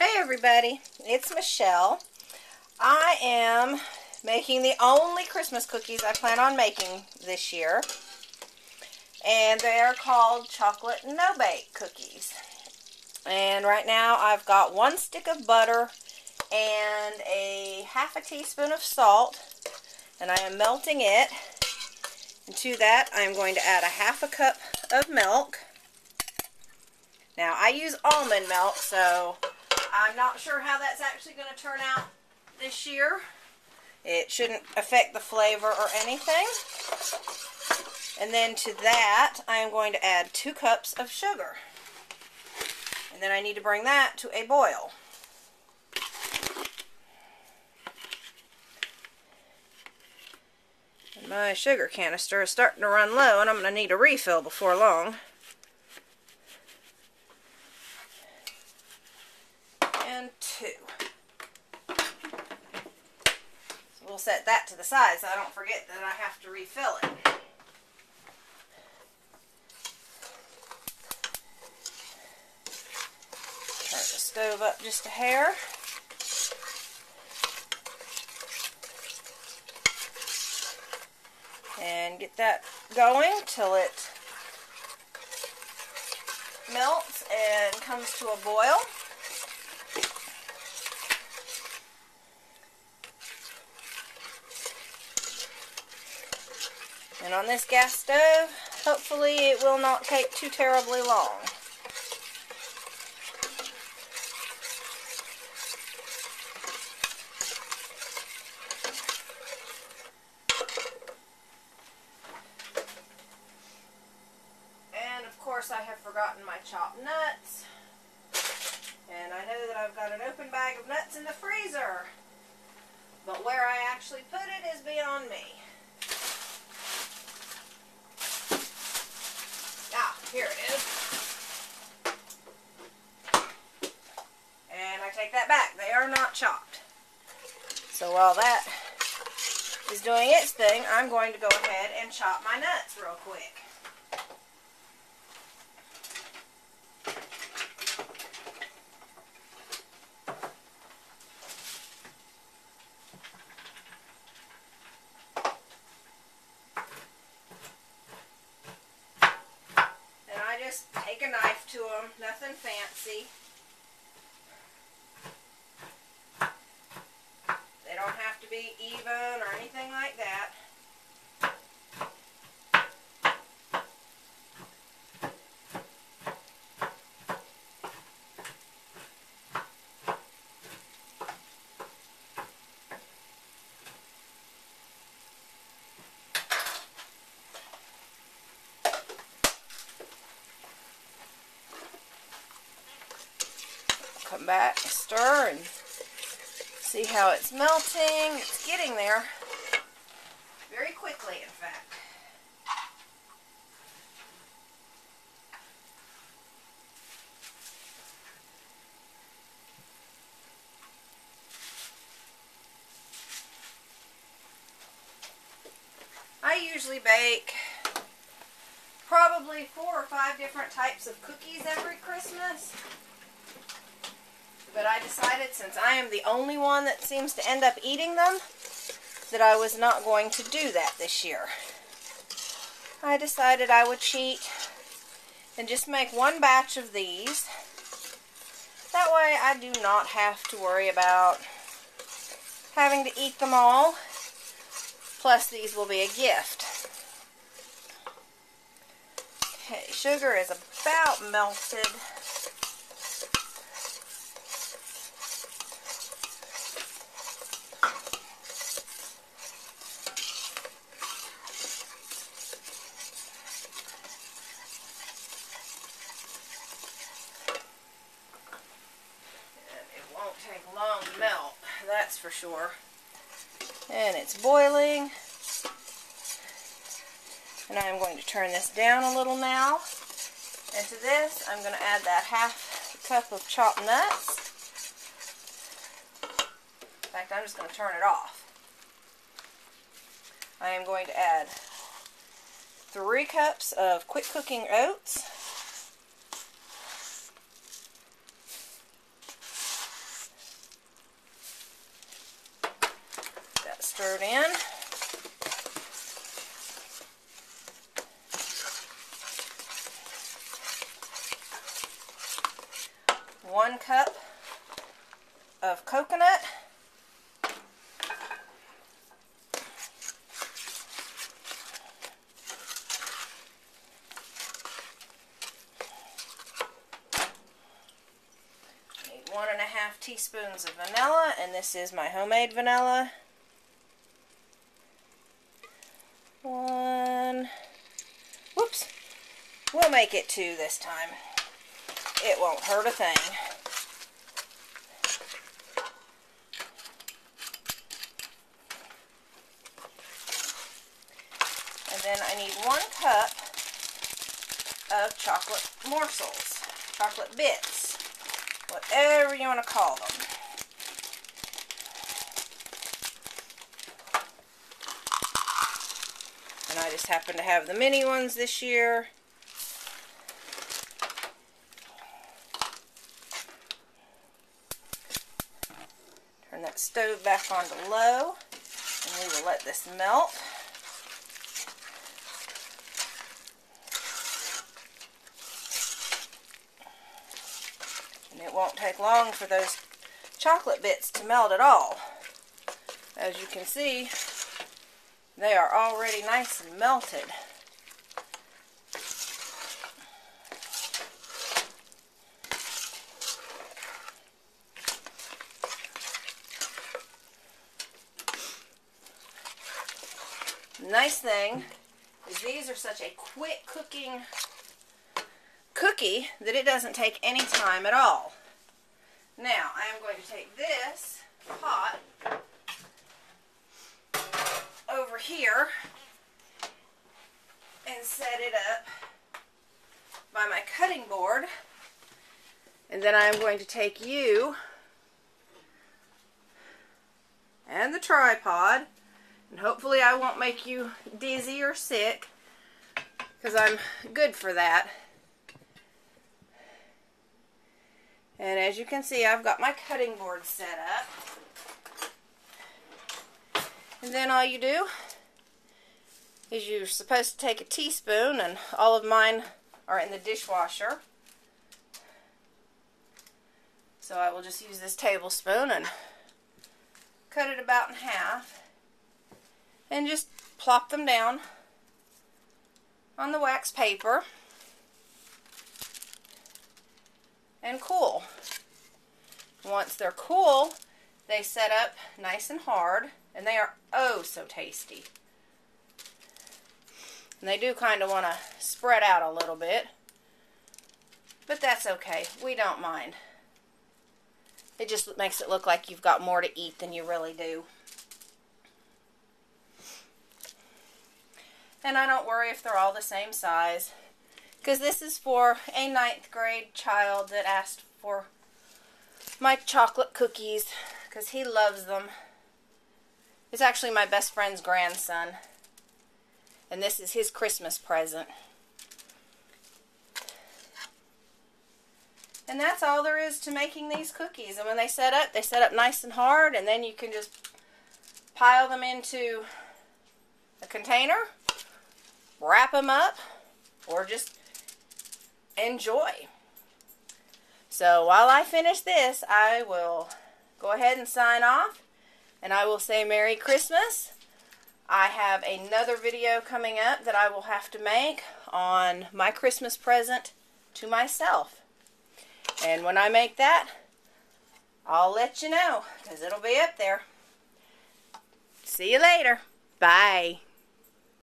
Hey everybody, it's Michelle. I am making the only Christmas cookies I plan on making this year, and they are called chocolate no-bake cookies. And right now I've got 1 stick of butter and a half a teaspoon of salt, and I am melting it. And to that I'm going to add a half a cup of milk. Now I use almond milk, so I'm not sure how that's actually going to turn out this year. It shouldn't affect the flavor or anything. And then to that, I am going to add 2 cups of sugar. And then I need to bring that to a boil. And my sugar canister is starting to run low, and I'm going to need a refill before long. And 2. So we'll set that to the side so I don't forget that I have to refill it. Turn the stove up just a hair. And get that going till it melts and comes to a boil. And on this gas stove, hopefully it will not take too terribly long. And of course I have forgotten my chopped nuts. And I know that I've got an open bag of nuts in the freezer. But where I actually put it is beyond me. Here it is. And I take that back. They are not chopped. So while that is doing its thing, I'm going to go ahead and chop my nuts real quick. Take a knife to them, nothing fancy. They don't have to be even or anything like that. Come back, stir, and see how it's melting. It's getting there very quickly, in fact. I usually bake probably 4 or 5 different types of cookies every Christmas. But I decided, since I am the only one that seems to end up eating them, that I was not going to do that this year. I decided I would cheat and just make 1 batch of these. That way I do not have to worry about having to eat them all. Plus these will be a gift. Okay, sugar is about melted. Take long to melt, that's for sure. And it's boiling. And I'm going to turn this down a little now. And to this, I'm going to add that half cup of chopped nuts. In fact, I'm just going to turn it off. I am going to add 3 cups of quick cooking oats. stirred in. One cup of coconut. Need 1.5 teaspoons of vanilla, and this is my homemade vanilla. Whoops. We'll make it 2 this time. It won't hurt a thing. And then I need 1 cup of chocolate morsels, chocolate bits, whatever you want to call them. And I just happen to have the mini ones this year. Turn that stove back on to low, and we will let this melt. And it won't take long for those chocolate bits to melt at all. As you can see, they are already nice and melted. Nice thing is these are such a quick cooking cookie that it doesn't take any time at all. Now I am going to take this pot over here and set it up by my cutting board, and then I am going to take you and the tripod, and hopefully I won't make you dizzy or sick, because I'm good for that. And as you can see, I've got my cutting board set up. And then all you do is you're supposed to take a teaspoon, and all of mine are in the dishwasher. So I will just use this tablespoon and cut it about in half. And just plop them down on the wax paper and cool. Once they're cool, they set up nice and hard, and they are oh so tasty. And they do kind of want to spread out a little bit, but that's okay. We don't mind. It just makes it look like you've got more to eat than you really do. And I don't worry if they're all the same size, because this is for a 9th grade child that asked for my chocolate cookies because he loves them. It's actually my best friend's grandson, and this is his Christmas present. And that's all there is to making these cookies. And when they set up nice and hard, and then you can just pile them into a container, wrap them up, or just enjoy. So while I finish this, I will go ahead and sign off, and I will say Merry Christmas. I have another video coming up that I will have to make on my Christmas present to myself. And when I make that, I'll let you know, because it'll be up there. See you later. Bye.